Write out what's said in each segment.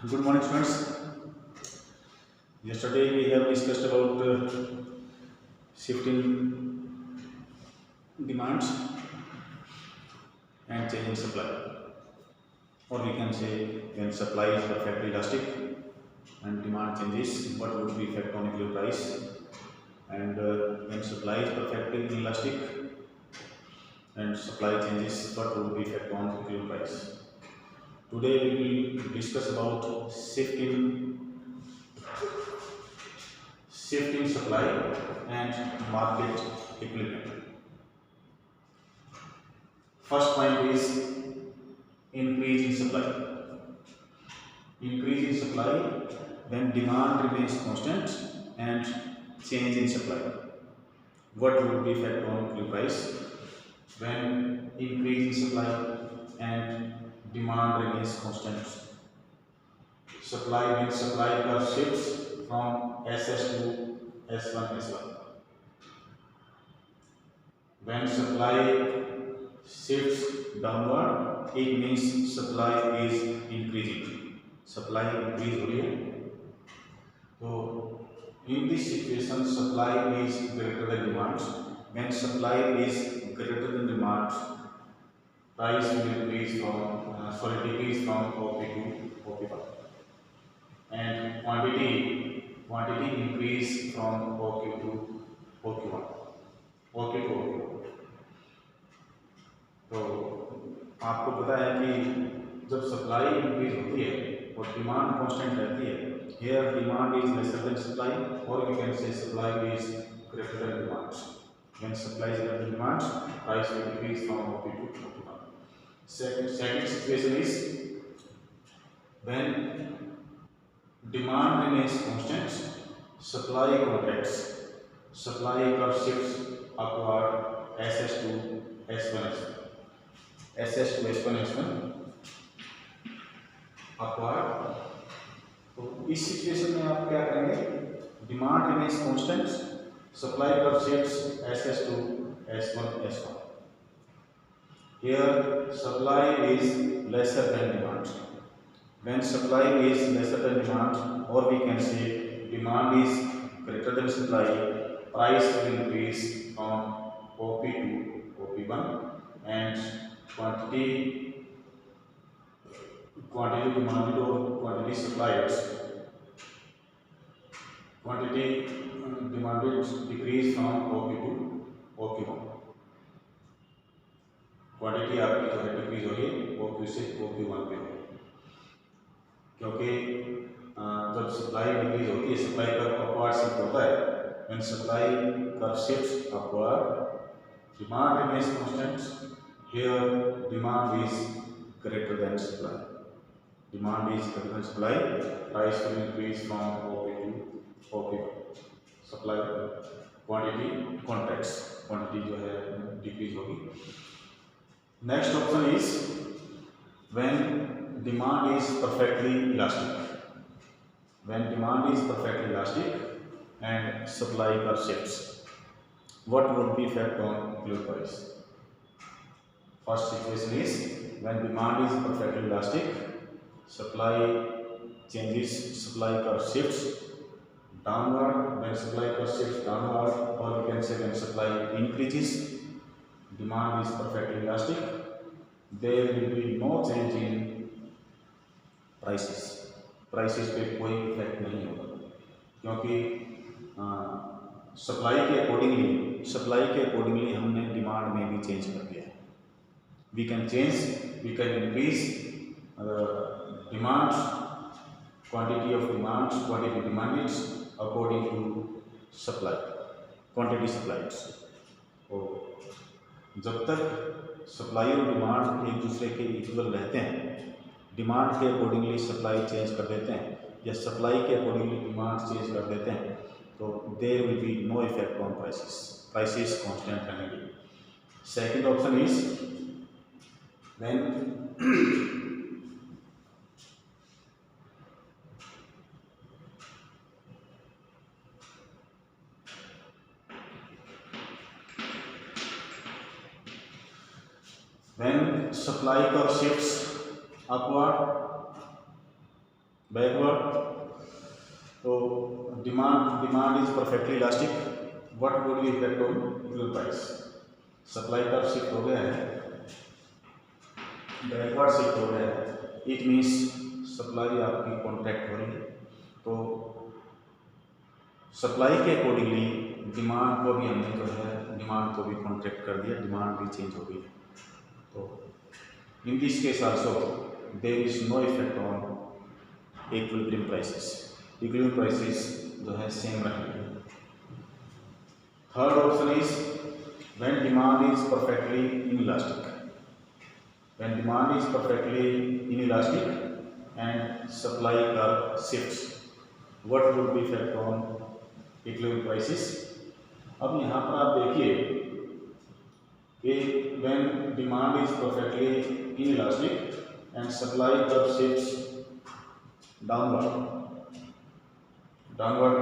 Good morning, students. Yesterday we have discussed about shifting demands and changing supply, or we can say when supply is perfectly elastic and demand changes, what would be effect on equilibrium price, and when supply is perfectly inelastic and supply changes, what would be effect on equilibrium price. Today we will discuss about shifting supply and market equilibrium. First point is increase in supply. Increase in supply when demand remains constant and change in supply. What would be effect on equilibrium price when increase in supply and demand remains constant? Supply means supply curve shifts from SS to S1 S1. When supply shifts downward, it means supply is increasing. Supply increase हो रही है. So in this situation, supply is greater than demand. When supply is greater than demand, price will increase from decrease from OP to OP1, and quantity increase from OQ to OQ1, OQ to OQ1. तो आपको पता है कि जब supply increase होती है और demand constant रहती है, here demand is lesser than supply, और we can say supply is greater than demand. When supply is greater than demand, price will decrease from OP to OP1. Second situation is when demand remains constant, supply contracts. Supply curve shifts upward SS to S1 S1. SS to S1 S1 upward. तो इस situation में आप क्या करेंगे? Demand remains constant, supply curve shifts SS to S1 S1. Here supply is lesser than demand. When supply is lesser than demand, or we can say demand is greater than supply, price will increase from OP to OP1, and quantity demanded or quantity supplied, quantity demanded decrease from OP to OQ1. Quantity आपकी जो है decrease हो रही है OQ से OQ1 पे हो रही है, क्योंकि जब सप्लाई डिक्रीज होती है, सप्लाई कर्व अपवर्ड शिफ्ट होता है. When supply curve shifts upward, demand remains constant. Here demand is greater than supply. Demand is greater than supply, price will increase from OP to OP1. Supply quantity contracts, quantity जो है decrease होगी. Next option is when demand is perfectly elastic. When demand is perfectly elastic and supply curve shifts, what would be effect on equilibrium price? First situation is when demand is perfectly elastic, supply changes, supply curve shifts downward. When supply curve shifts downward, or we can say when supply increases, demand is perfectly elastic, there will be no change in prices. Prices पे कोई effect नहीं होगा, क्योंकि supply के accordingly हमने demand में भी change कर दिया है. We can increase demand, quantity demanded according to supply, quantity supplied. और जब तक सप्लाई और डिमांड एक दूसरे के इक्वल रहते हैं, डिमांड के अकॉर्डिंगली सप्लाई चेंज कर देते हैं या सप्लाई के अकॉर्डिंगली डिमांड चेंज कर देते हैं, तो there will be no effect on prices constant रहेंगे. Second option is when supply curve shifts upward, backward, तो demand is perfectly elastic, what would be effect on fuel price? Supply पर shift हो गया है, बैकवर्ड शिफ्ट हो गया है, it means supply आपकी कॉन्ट्रैक्ट हो रही है, तो सप्लाई के अकॉर्डिंगली डिमांड को भी हमने जो है डिमांड को भी कॉन्ट्रैक्ट कर दिया, डिमांड भी चेंज हो गई है। तो in this case also there is no effect on equilibrium prices, equilibrium prices जो है सेम रहेंगे। Third option is when demand is perfectly inelastic, when demand is perfectly inelastic and supply curve shifts, what would be effect on equilibrium prices? अब यहाँ पर आप देखिए कि when demand is perfectly inelastic and supply curve shifts downward,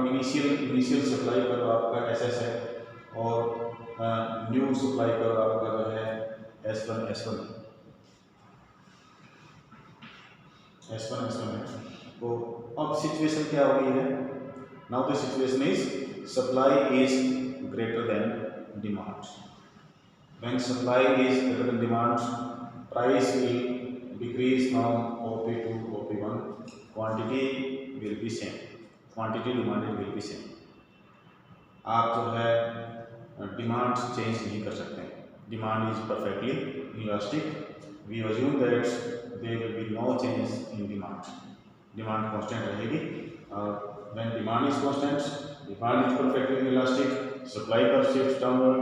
initial supply curve आपका SS है और new supply curve आपका जो है S1 है। तो अब सिचुएशन क्या हो गई है? Now the situation is supply is greater than demand. When supply is greater than demand, price will decrease from OP to OP1, quantity will be same, quantity demanded will be same. आप जो है demand change नहीं कर सकते, demand is perfectly elastic, we assume that there will be no change in demand, demand constant रहेगी। और when demand is constant, demand is perfectly inelastic, supply curve shifts downward,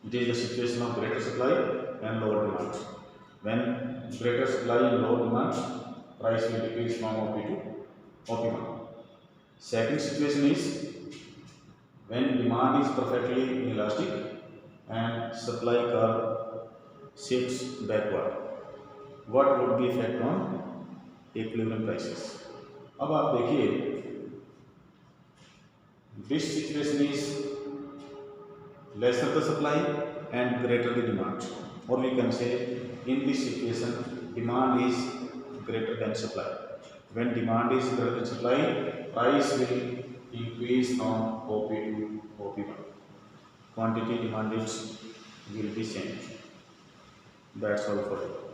it is the situation of greater supply and lower demand. When greater supply and lower demand, price will decrease from OP to OP1. Second situation is when demand is perfectly inelastic and supply curve shifts backward, what would be effect on equilibrium prices? अब आप देखिए, this situation is lesser the supply and greater the demand, or we can say in this situation demand is greater than supply. When demand is greater than supply, price will increase from OP to OP1, quantity demanded will be same. That's all for it.